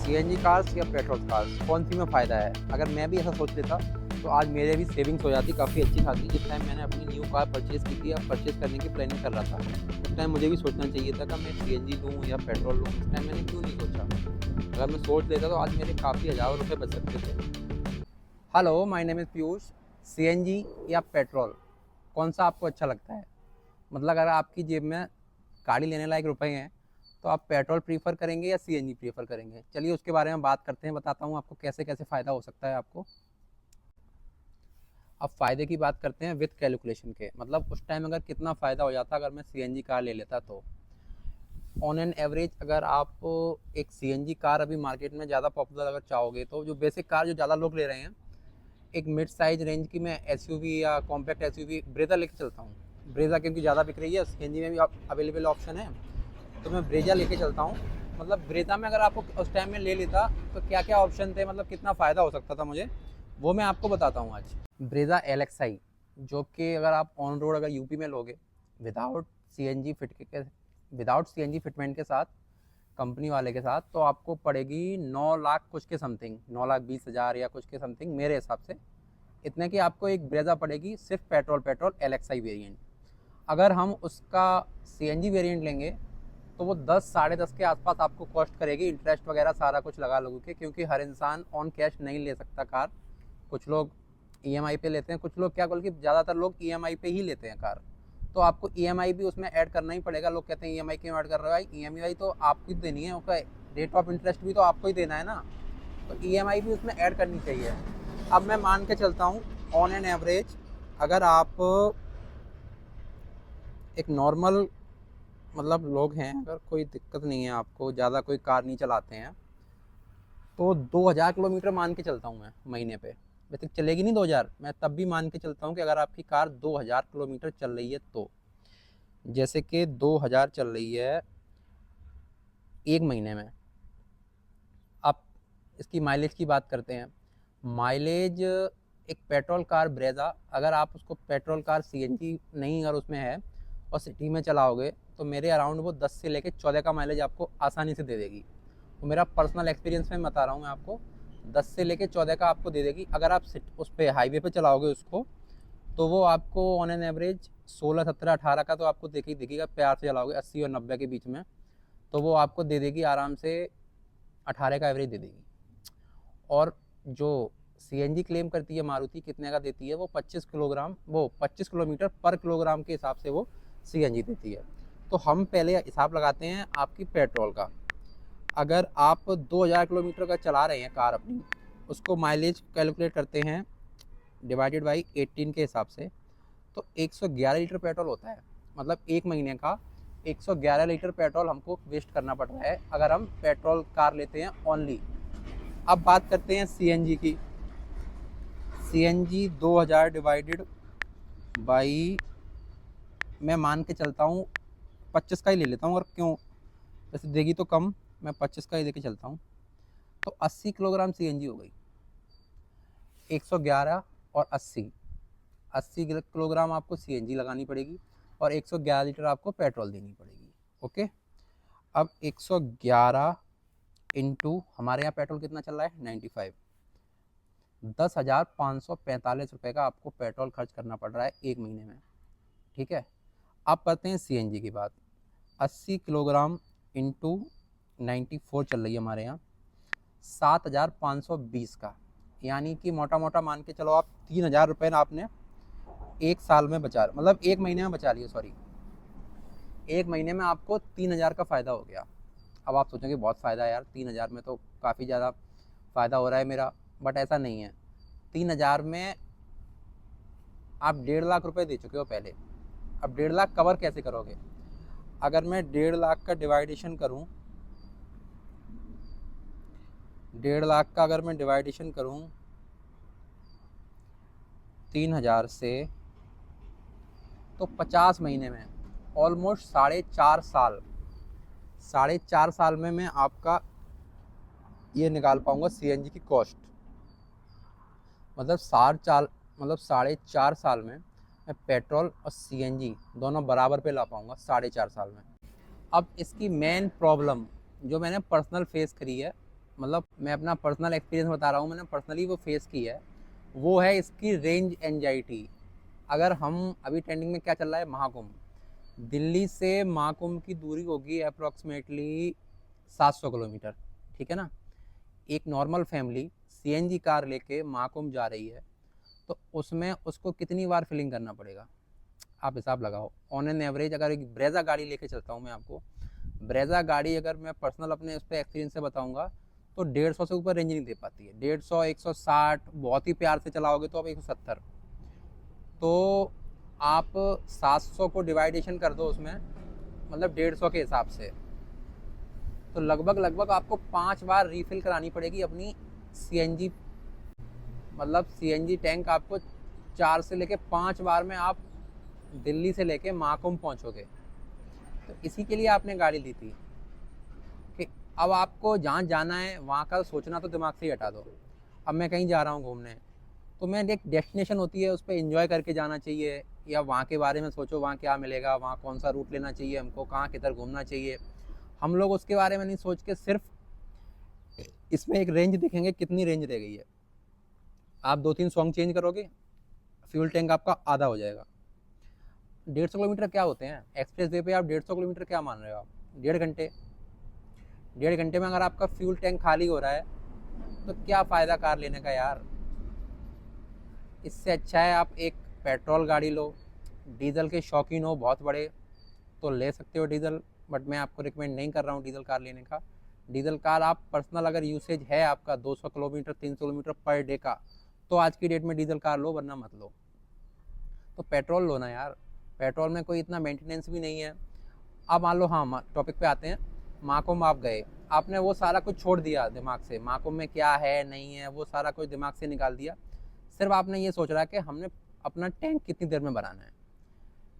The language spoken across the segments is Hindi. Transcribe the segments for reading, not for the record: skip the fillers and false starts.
सीएनजी कार्स या पेट्रोल कार्स कौन सी में फ़ायदा है? अगर मैं भी ऐसा सोच लेता तो आज मेरे भी सेविंग्स हो जाती काफ़ी अच्छी खासी। जिस टाइम मैंने अपनी न्यू कार परचेज़ की थी या परचेज़ करने की प्लानिंग कर रहा था, उस टाइम मुझे भी सोचना चाहिए था कि मैं सीएनजी लूँ या पेट्रोल लूँ। उस टाइम मैंने क्यों नहीं सोचा? अगर मैं सोच लेता तो आज मेरे काफ़ी हज़ारों रुपए बच सकते थे। Hello, my name is Piyush. CNG या पेट्रोल कौन सा आपको अच्छा लगता है? मतलब अगर आपकी जेब में गाड़ी लेने लायक रुपए हैं तो आप पेट्रोल प्रीफर करेंगे या सीएनजी प्रीफर करेंगे? चलिए उसके बारे में बात करते हैं, बताता हूँ आपको कैसे कैसे फ़ायदा हो सकता है आपको। अब फ़ायदे की बात करते हैं विद कैलकुलेशन के, मतलब उस टाइम अगर कितना फ़ायदा हो जाता अगर मैं सीएनजी कार ले लेता तो। ऑन एन एवरेज अगर आप एक सीएनजी कार अभी मार्केट में ज़्यादा पॉपुलर अगर चाहोगे तो जो बेसिक कार जो ज़्यादा लोग ले रहे हैं, एक मिड साइज रेंज की मैं एसयूवी या कॉम्पैक्ट एसयूवी ब्रेजा लेके चलता हूँ। ब्रेजा क्योंकि ज़्यादा बिक रही है, सीएनजी में भी अवेलेबल ऑप्शन है, तो मैं ब्रेजा लेके चलता हूँ। मतलब ब्रेजा में अगर आपको उस टाइम में ले लेता तो क्या क्या ऑप्शन थे, मतलब कितना फ़ायदा हो सकता था मुझे, वो मैं आपको बताता हूँ आज। ब्रेजा एलएक्सआई, जो कि अगर आप ऑन रोड अगर यूपी में लोगे विदाउट सीएनजी फिट के विदाउट सीएनजी फिटमेंट के साथ, कंपनी वाले के साथ, तो आपको पड़ेगी 9 लाख कुछ के समथिंग, 9,20,000 या कुछ के समथिंग मेरे हिसाब से। इतने की आपको एक ब्रेजा पड़ेगी सिर्फ पेट्रोल एलएक्सआई वेरिएंट। अगर हम उसका सीएनजी वेरिएंट लेंगे तो वो 10 साढ़े 10 के आसपास आपको कॉस्ट करेगी, इंटरेस्ट वगैरह सारा कुछ लगा लगू के, क्योंकि हर इंसान ऑन कैश नहीं ले सकता कार। कुछ लोग ईएमआई पे लेते हैं, कुछ लोग क्या, बल्कि ज़्यादातर लोग ईएमआई पे ही लेते हैं कार। तो आपको ईएमआई भी उसमें ऐड करना ही पड़ेगा। लोग कहते हैं ईएमआई क्यों ऐड कर रहे हो भाई? ईएमआई तो आपको ही देनी है, उसका रेट ऑफ इंटरेस्ट भी तो आपको ही देना है ना, तो ईएमआई भी उसमें ऐड करनी चाहिए। अब मैं मान के चलता हूँ ऑन एन एवरेज अगर आप एक नॉर्मल, मतलब लोग हैं, अगर कोई दिक्कत नहीं है आपको, ज़्यादा कोई कार नहीं चलाते हैं, तो 2000 किलोमीटर मान के चलता हूँ मैं महीने पे। वैसे चलेगी नहीं 2000, मैं तब भी मान के चलता हूँ कि अगर आपकी कार 2000 किलोमीटर चल रही है तो, जैसे कि 2000 चल रही है एक महीने में, आप इसकी माइलेज की बात करते हैं। माइलेज एक पेट्रोल कार ब्रेजा, अगर आप उसको पेट्रोल कार सीएनजी नहीं अगर उसमें है और सिटी में चलाओगे तो मेरे अराउंड वो 10 से लेके 14 का माइलेज आपको आसानी से दे देगी। तो मेरा पर्सनल एक्सपीरियंस में बता रहा हूँ मैं आपको, 10 से लेके 14 का आपको दे देगी। अगर आप उस पर हाईवे पे चलाओगे उसको तो वो आपको ऑन एन एवरेज 16, 17, 18 का तो आपको देखेगा, प्यार से चलाओगे 80 और 90 के बीच में, तो वो आपको दे देगी आराम से 18 का एवरेज दे देगी। और जो सीएनजी क्लेम करती है मारुति, कितने का देती है वो? 25 किलोमीटर पर किलोग्राम के हिसाब से वो सीएनजी देती है। तो हम पहले हिसाब लगाते हैं आपकी पेट्रोल का। अगर आप 2000 किलोमीटर का चला रहे हैं कार अपनी, उसको माइलेज कैलकुलेट करते हैं डिवाइडेड बाई 18 के हिसाब से, तो 111 लीटर पेट्रोल होता है। मतलब एक महीने का 111 लीटर पेट्रोल हमको वेस्ट करना पड़ रहा है अगर हम पेट्रोल कार लेते हैं ओनली। अब बात करते हैं सीएनजी की। सीएनजी 2000 डिवाइडेड बाई, मैं मान के चलता हूँ 25 का ही ले लेता हूँ, और क्यों, वैसे देगी तो कम, मैं 25 का ही लेके चलता हूँ, तो 80 किलोग्राम सीएनजी हो गई। 111 और 80 किलोग्राम आपको सीएनजी लगानी पड़ेगी और 111 लीटर आपको पेट्रोल देनी पड़ेगी। ओके, अब 111 इंटू हमारे यहाँ पेट्रोल कितना चल रहा है 95, 10,545 रुपये का आपको पेट्रोल खर्च करना पड़ रहा है एक महीने में। ठीक है, अब करते हैं सीएनजी की बात। 80 किलोग्राम इंटू 94 चल रही है हमारे यहाँ 7,520 का, यानी कि मोटा मोटा मान के चलो आप 3,000 रुपये ना आपने एक साल में बचा, मतलब एक महीने में बचा लिया, सॉरी, एक महीने में आपको 3,000 का फ़ायदा हो गया। अब आप सोचेंगे बहुत फ़ायदा है यार, 3,000 में तो काफ़ी ज़्यादा फ़ायदा हो रहा है मेरा, बट ऐसा नहीं है। 3,000 में आप 1.5 लाख रुपए दे चुके हो पहले। अब 1.5 लाख कवर कैसे करोगे? अगर मैं 1.5 लाख का डिवाइडेशन करूं, 1.5 लाख का अगर मैं डिवाइडेशन करूं 3,000 से, तो 50 महीने में ऑलमोस्ट 4.5 साल में मैं आपका ये निकाल पाऊंगा सीएनजी की कॉस्ट। मतलब 4.5 साल में मैं पेट्रोल और सीएनजी दोनों बराबर पे ला पाऊंगा 4.5 साल में। अब इसकी मेन प्रॉब्लम जो मैंने पर्सनल फेस करी है मतलब मैं अपना पर्सनल एक्सपीरियंस बता रहा हूँ, मैंने पर्सनली वो फेस की है, वो है इसकी रेंज एंजाइटी। अगर हम अभी ट्रेंडिंग में क्या चल रहा है, महाकुंभ, दिल्ली से महाकुंभ की दूरी होगी अप्रॉक्सीमेटली 700 किलोमीटर, ठीक है ना। एक नॉर्मल फैमिली सीएनजी कार लेके महाकुंभ जा रही है, तो उसमें उसको कितनी बार फिलिंग करना पड़ेगा, आप हिसाब लगाओ। ऑन एन एवरेज अगर एक ब्रेजा गाड़ी लेके चलता हूँ मैं आपको, ब्रेजा गाड़ी अगर मैं पर्सनल अपने उस पर एक्सपीरियंस से बताऊँगा तो 150 से ऊपर रेंज नहीं दे पाती है। 150, 160, बहुत ही प्यार से चलाओगे तो अब 170। तो आप 700 को डिवाइडेशन कर दो उसमें, मतलब 150 के हिसाब से, तो लगभग लगभग आपको 5 बार रीफिल करानी पड़ेगी अपनी सीएनजी। मतलब सीएनजी टैंक आपको 4 से लेके 5 बार में आप दिल्ली से लेके महाकुंभ पहुंचोगे। तो इसी के लिए आपने गाड़ी ली थी कि अब आपको जहाँ जाना है वहाँ का सोचना तो दिमाग से ही हटा दो। अब मैं कहीं जा रहा हूँ घूमने, तो मैं एक डेस्टिनेशन होती है उस पर एंजॉय करके जाना चाहिए, या वहाँ के बारे में सोचो वहाँ क्या मिलेगा, वहाँ कौन सा रूट लेना चाहिए हमको, कहाँ किधर घूमना चाहिए। हम लोग उसके बारे में नहीं सोच के सिर्फ इसमें एक रेंज देखेंगे कितनी रेंज रह गई है। आप 2-3 सॉन्ग चेंज करोगे, फ्यूल टैंक आपका आधा हो जाएगा। 150 किलोमीटर क्या होते हैं एक्सप्रेस वे पे, आप 150 किलोमीटर क्या मान रहे हो आप, 1.5 घंटे। 1.5 घंटे में अगर आपका फ्यूल टैंक खाली हो रहा है तो क्या फ़ायदा कार लेने का यार। इससे अच्छा है आप एक पेट्रोल गाड़ी लो। डीजल के शौकीन हो बहुत बड़े तो ले सकते हो डीजल, बट मैं आपको रिकमेंड नहीं कर रहा हूँ डीजल कार लेने का। डीजल कार आप पर्सनल अगर यूसेज है आपका 200 किलोमीटर 300 किलोमीटर पर डे का, तो आज की डेट में डीजल कार लो, वरना मत लो। तो पेट्रोल लो ना यार, पेट्रोल में कोई इतना मेंटेनेंस भी नहीं है। अब मान लो, हाँ टॉपिक पे आते हैं, महाकुंभ आप गए, आपने वो सारा कुछ छोड़ दिया दिमाग से, महाकुंभ में क्या है नहीं है वो सारा कुछ दिमाग से निकाल दिया। सिर्फ आपने ये सोच रहा है कि हमने अपना टैंक कितनी देर में भराना है।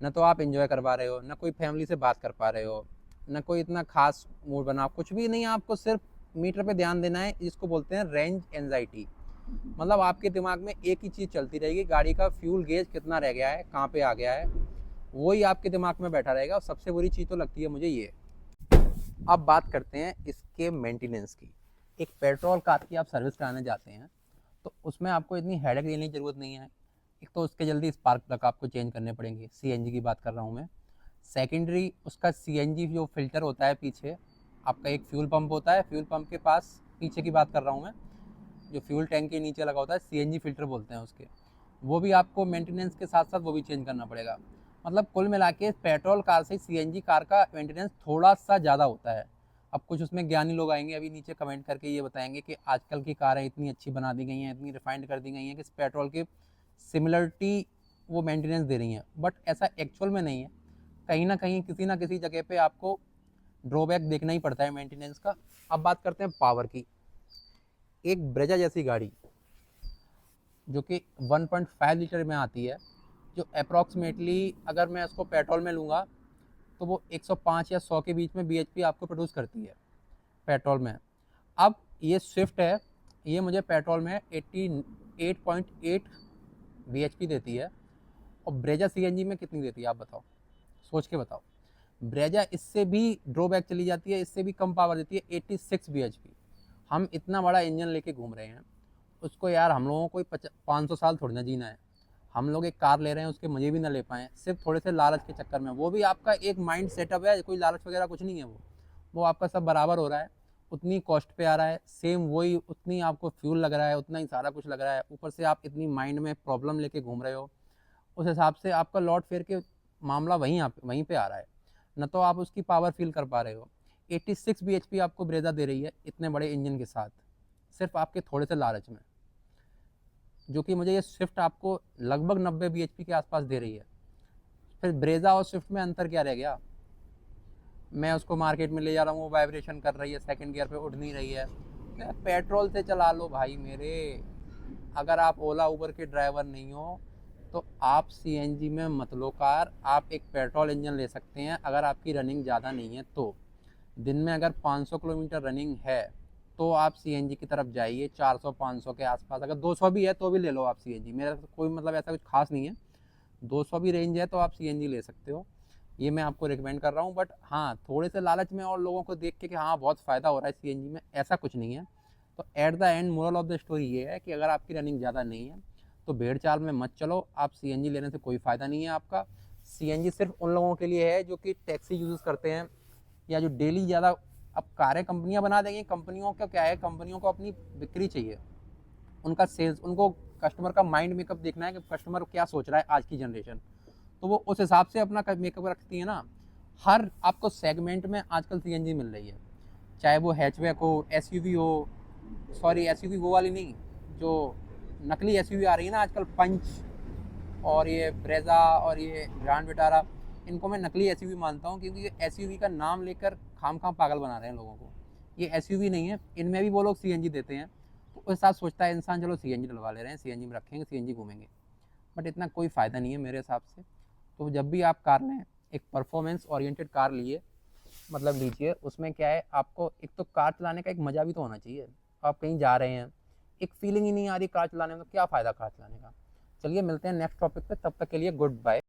न तो आप इंजॉय कर पा रहे हो, न कोई फैमिली से बात कर पा रहे हो, न कोई इतना खास मूड बना, कुछ भी नहीं। आपको सिर्फ मीटर पे ध्यान देना है, जिसको बोलते हैं रेंज एंजाइटी। मतलब आपके दिमाग में एक ही चीज़ चलती रहेगी, गाड़ी का फ्यूल गेज कितना रह गया है, कहाँ पे आ गया है, वही आपके दिमाग में बैठा रहेगा। और सबसे बुरी चीज़ तो लगती है मुझे ये। अब बात करते हैं इसके मेंटेनेंस की। एक पेट्रोल कार की आप सर्विस कराने जाते हैं तो उसमें आपको इतनी हेडेक लेने की ज़रूरत नहीं है। एक तो उसके जल्दी स्पार्क प्लग आपको चेंज करने पड़ेंगे, सीएनजी की बात कर रहा हूँ मैं। सेकेंडरी उसका सीएनजी जो फिल्टर होता है पीछे, आपका एक फ्यूल पंप होता है, फ्यूल पंप के पास पीछे की बात कर रहा हूँ मैं, जो फ्यूल टैंक के नीचे लगा होता है, सीएनजी फिल्टर बोलते हैं उसके, वो भी आपको मेंटेनेंस के साथ साथ वो भी चेंज करना पड़ेगा। मतलब कुल मिला के पेट्रोल कार से सीएनजी कार का मेंटेनेंस थोड़ा सा ज़्यादा होता है। अब कुछ उसमें ज्ञानी लोग आएंगे अभी नीचे कमेंट करके ये बताएंगे कि आजकल की कारें इतनी अच्छी बना दी गई हैं, इतनी रिफाइंड कर दी गई हैं कि पेट्रोल की सिमिलरिटी वो मेंटेनेंस दे रही हैं, बट ऐसा एक्चुअल में नहीं है। कहीं ना कहीं किसी ना किसी जगह पे आपको ड्रॉबैक देखना ही पड़ता है मेंटेनेंस का। अब बात करते हैं पावर की। एक ब्रेजा जैसी गाड़ी जो कि 1.5 लीटर में आती है, जो अप्रॉक्सीमेटली अगर मैं उसको पेट्रोल में लूँगा तो वो 105 या 100 के बीच में बीएचपी आपको प्रोड्यूस करती है पेट्रोल में। अब ये स्विफ्ट है, ये मुझे पेट्रोल में 88.8 बीएचपी देती है, और ब्रेजा सीएनजी में कितनी देती है आप बताओ, सोच के बताओ। ब्रेजा इससे भी ड्रॉबैक चली जाती है, इससे भी कम पावर देती है, 86 बीएचपी। हम इतना बड़ा इंजन लेके घूम रहे हैं, उसको यार हम लोगों को 500 साल थोड़ी ना जीना है। हम लोग एक कार ले रहे हैं, उसके मज़े भी ना ले पाएँ सिर्फ थोड़े से लालच के चक्कर में। वो भी आपका एक माइंड सेटअप है, कोई लालच वगैरह कुछ नहीं है। वो आपका सब बराबर हो रहा है, उतनी कॉस्ट पे आ रहा है, सेम वही उतनी आपको फ्यूल लग रहा है, उतना ही सारा कुछ लग रहा है, ऊपर से आप इतनी माइंड में प्रॉब्लम लेके घूम रहे हो। उस हिसाब से आपका लौट फेर के मामला वहीं पे आ रहा है, न तो आप उसकी पावर फील कर पा रहे हो। 86 बीएचपी आपको ब्रेजा दे रही है इतने बड़े इंजन के साथ, सिर्फ आपके थोड़े से लालच में, जो कि मुझे ये स्विफ्ट आपको लगभग 90 बीएचपी के आसपास दे रही है। फिर ब्रेजा और स्विफ्ट में अंतर क्या रह गया। मैं उसको मार्केट में ले जा रहा हूँ, वो वाइब्रेशन कर रही है, सेकंड गियर पे उड़ नहीं रही है। पेट्रोल से चला लो भाई मेरे। अगर आप ओला उबर के ड्राइवर नहीं हो तो आप सीएनजी में मत लो कार, आप एक पेट्रोल इंजन ले सकते हैं अगर आपकी रनिंग ज़्यादा नहीं है तो। दिन में अगर 500 किलोमीटर रनिंग है तो आप सीएनजी की तरफ जाइए, 400-500 के आसपास। अगर 200 भी है तो भी ले लो आप सीएनजी, मेरा कोई मतलब ऐसा कुछ खास नहीं है। 200 भी रेंज है तो आप सीएनजी ले सकते हो, ये मैं आपको रिकमेंड कर रहा हूँ। बट हाँ, थोड़े से लालच में और लोगों को देख के कि हाँ बहुत फ़ायदा हो रहा है सीएनजी में, ऐसा कुछ नहीं है। तो at the end moral of the story ये है कि अगर आपकी रनिंग ज़्यादा नहीं है तो भेड़ चाल में मत चलो। आप सीएनजी लेने से कोई फ़ायदा नहीं है आपका। सीएनजी सिर्फ उन लोगों के लिए है जो कि टैक्सी यूज़ करते हैं या जो डेली ज़्यादा। अब कारें कंपनियां बना देंगी, कंपनियों का क्या है, कंपनियों को अपनी बिक्री चाहिए, उनका सेल्स, उनको कस्टमर का माइंड मेकअप देखना है कि कस्टमर क्या सोच रहा है आज की जनरेशन, तो वो उस हिसाब से अपना मेकअप रखती है ना। हर आपको सेगमेंट में आजकल सीएनजी मिल रही है, चाहे वो हैचबैक हो, एसयूवी हो, सॉरी एसयूवी वो वाली नहीं, जो नकली एसयूवी आ रही है ना आजकल, पंच और ये ब्रेजा और ये ग्रैंड विटारा, इनको मैं नकली एसयूवी मानता हूँ, क्योंकि एसयूवी का नाम लेकर खाम पागल बना रहे हैं लोगों को। ये एसयूवी नहीं है, इनमें भी वो लोग सीएनजी देते हैं, तो उस हिसाब सोचता है इंसान चलो सीएनजी डलवा ले रहे हैं, सीएनजी में रखेंगे, सीएनजी घूमेंगे, बट इतना कोई फ़ायदा नहीं है मेरे हिसाब से। तो जब भी आप कार लें, एक परफॉर्मेंस ओरिएंटेड कार लिए, मतलब लीजिए, उसमें क्या है, आपको एक तो कार चलाने का एक मज़ा भी तो होना चाहिए। आप कहीं जा रहे हैं, एक फीलिंग ही नहीं आ रही कार चलाने में, तो क्या फ़ायदा कार चलाने का। चलिए मिलते हैं नेक्स्ट टॉपिक पे, तब तक के लिए गुड बाय।